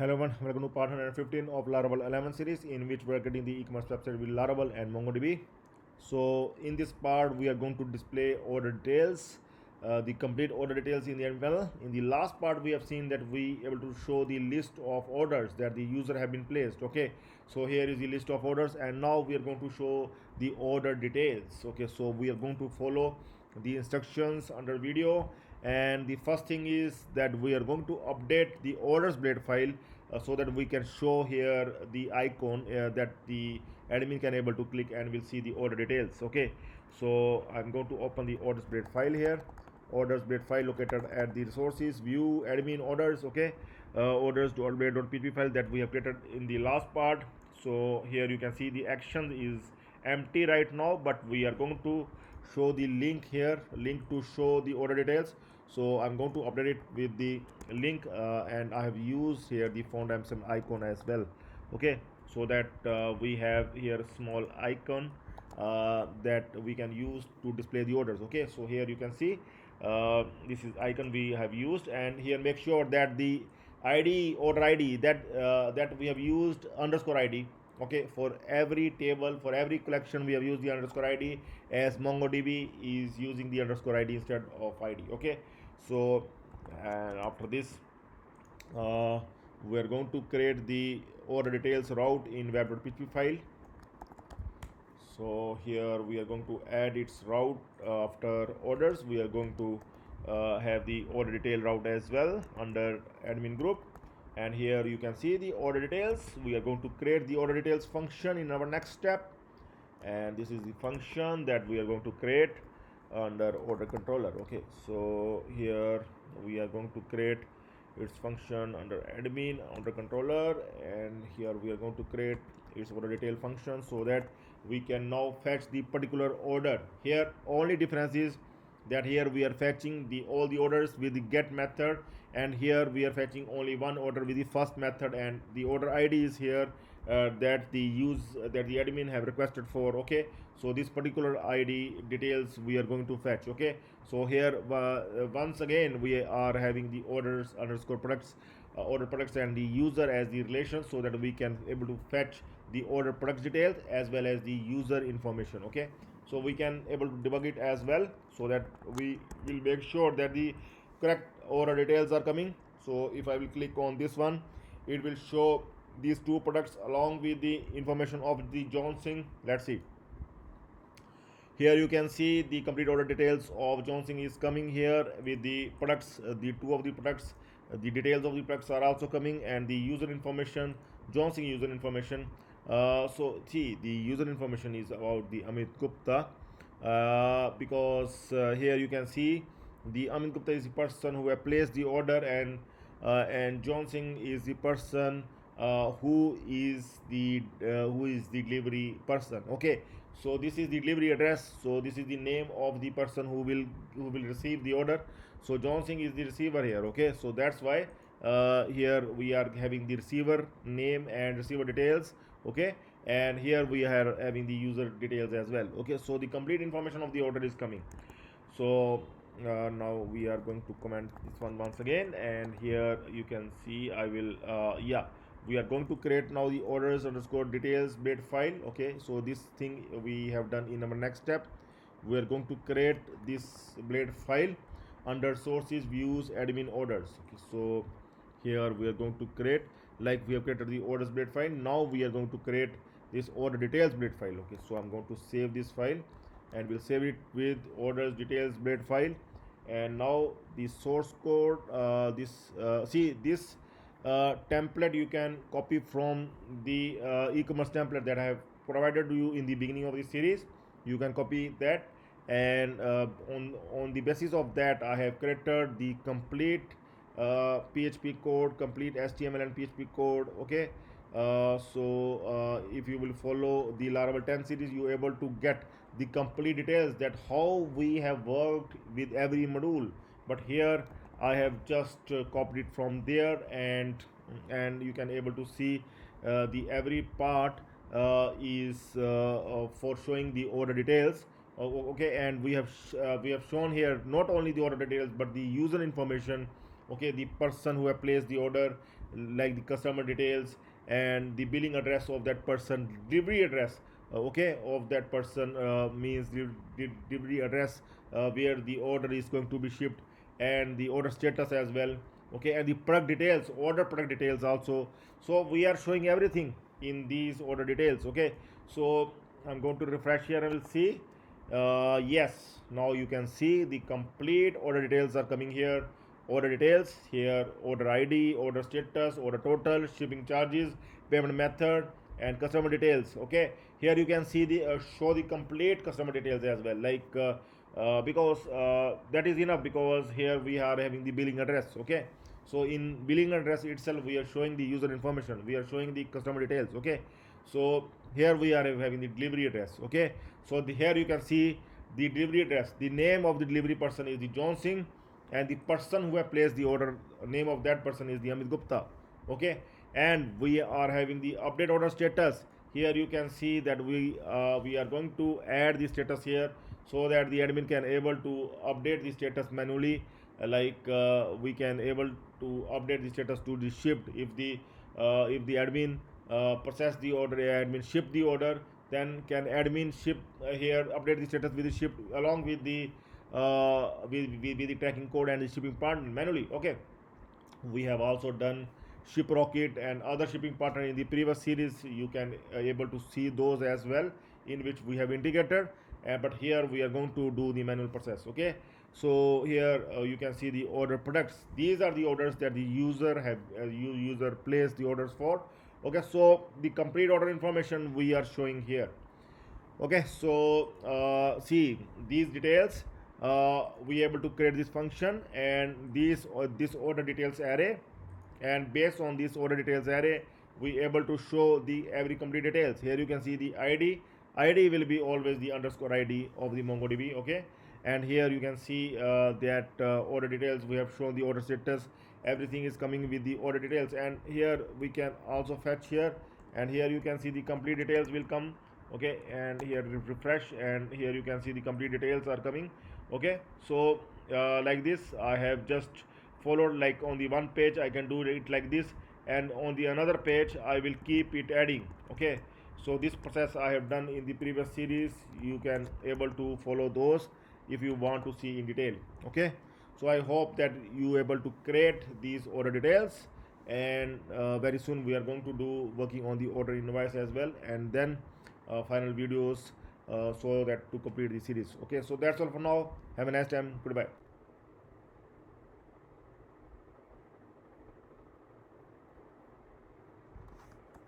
Hello everyone, welcome to part 115 of Laravel 11 series, in which we are getting the e-commerce website with Laravel and MongoDB. So in this part we are going to display order details, the complete order details in the HTML. In the last part we have seen that we able to show the list of orders that the user have been placed. Okay, so here is the list of orders, and now we are going to show the order details. Okay, so we are going to follow the instructions under video, and the first thing is that we are going to update the orders blade file, so that we can show here the icon that the admin can able to click and will see the order details. Okay, so I'm going to open the orders blade file here. Orders blade file located at the resources view admin orders. Okay, orders.blade.php file that we have created in the last part. So here you can see the action is empty right now, but we are going to show the link here, link to show the order details. So I'm going to update it with the link, and I have used here the font ampersand icon as well. Okay, so that we have here small icon that we can use to display the orders. Okay, so here you can see this is icon we have used, and here make sure that the id order id that we have used underscore id. Okay, for every table, for every collection we have used the underscore id, as MongoDB is using the underscore id instead of id. Okay, so and after this we are going to create the order details route in web.php file. So here we are going to add its route. After orders we are going to have the order detail route as well under admin group, and here you can see the order details. We are going to create the order details function in our next step, and this is the function that we are going to create under OrderController. Okay, so here we are going to create its function under admin OrderController, and here we are going to create its order detail function, so that we can now fetch the particular order. Here only difference is that here we are fetching the all the orders with the get method, and here we are fetching only one order with the first method, and the order id is here that the admin have requested for. Okay, so this particular id details we are going to fetch. Okay, so here once again we are having the orders underscore products, order products and the user as the relation, so that we can able to fetch the order products details as well as the user information. Okay, so we can able to debug it as well, so that we will make sure that the correct order details are coming. So if I will click on this one, it will show these two products along with the information of the Johnson. Let's see, here you can see the complete order details of Johnson is coming here with the products, the two of the products, the details of the products are also coming, and the user information, Johnson user information. So see, the user information is about the Amit Gupta, because here you can see the Amit Gupta is the person who have placed the order, and Johnson is the person who is the delivery person. Okay, so this is the delivery address, so this is the name of the person who will receive the order. So Johnson is the receiver here. Okay, so that's why here we are having the receiver name and receiver details. Okay, and here we are having the user details as well. Okay, so the complete information of the order is coming. So now we are going to comment this one once again, and here you can see I will yeah, we are going to create now the orders underscore details blade file. Okay, so this thing we have done in our next step. We are going to create this blade file under sources views admin orders. Okay, so here we are going to create, like we have created the orders blade file, now we are going to create this order details blade file. Okay, so I'm going to save this file, and we'll save it with orders details blade file. And now the source code, see this template you can copy from the e-commerce template that I have provided to you in the beginning of this series. You can copy that, and on the basis of that I have created the complete PHP code, complete HTML and PHP code. Okay, so if you will follow the Laravel 10 series, you are able to get the complete details that how we have worked with every module. But here I have just copied it from there, and you can able to see the every part is for showing the order details. Okay, and we have shown here not only the order details but the user information. Okay, the person who have placed the order, like the customer details and the billing address of that person, delivery address, okay, of that person, means the delivery address where the order is going to be shipped, and the order status as well, okay, and the product details, order product details also. So we are showing everything in these order details, okay. So I'm going to refresh here and we'll see. Yes, now you can see the complete order details are coming here. Order details here, order ID, order status, order total, shipping charges, payment method, and customer details, okay. Here you can see the show the complete customer details as well, like because that is enough, because here we are having the billing address, okay. So in billing address itself we are showing the user information, we are showing the customer details, okay. So here we are having the delivery address, okay. So here you can see the delivery address, the name of the delivery person is the John Singh, and the person who have placed the order, name of that person is the Amit Gupta, okay. And we are having the update order status. Here you can see that we are going to add the status here, so that the admin can able to update the status manually, we can able to update the status to the shipped. If the admin process the order, admin ship the order, then can admin ship here update the status with the ship along with the with the tracking code and the shipping partner manually, okay. We have also done ship rocket and other shipping partner in the previous series, you can able to see those as well, in which we have integrated, but here we are going to do the manual process, okay. So here you can see the order products, these are the orders that the user have user placed the orders for, okay. So the complete order information we are showing here, okay. So see these details, we able to create this function and this order details array, and based on this order details array we able to show the every complete details. Here you can see the id will be always the underscore id of the MongoDB, okay. And here you can see that order details, we have shown the order status, everything is coming with the order details, and here we can also fetch here, and here you can see the complete details will come, okay. And here refresh, and here you can see the complete details are coming, okay. So like this I have just followed, like on the one page I can do it like this, and on the another page I will keep it adding, okay. So this process I have done in the previous series, you can able to follow those if you want to see in detail, okay. So I hope that you able to create these order details, and very soon we are going to do working on the order invoice as well, and then final videos so that to complete the series, okay. So that's all for now, have a nice time, goodbye.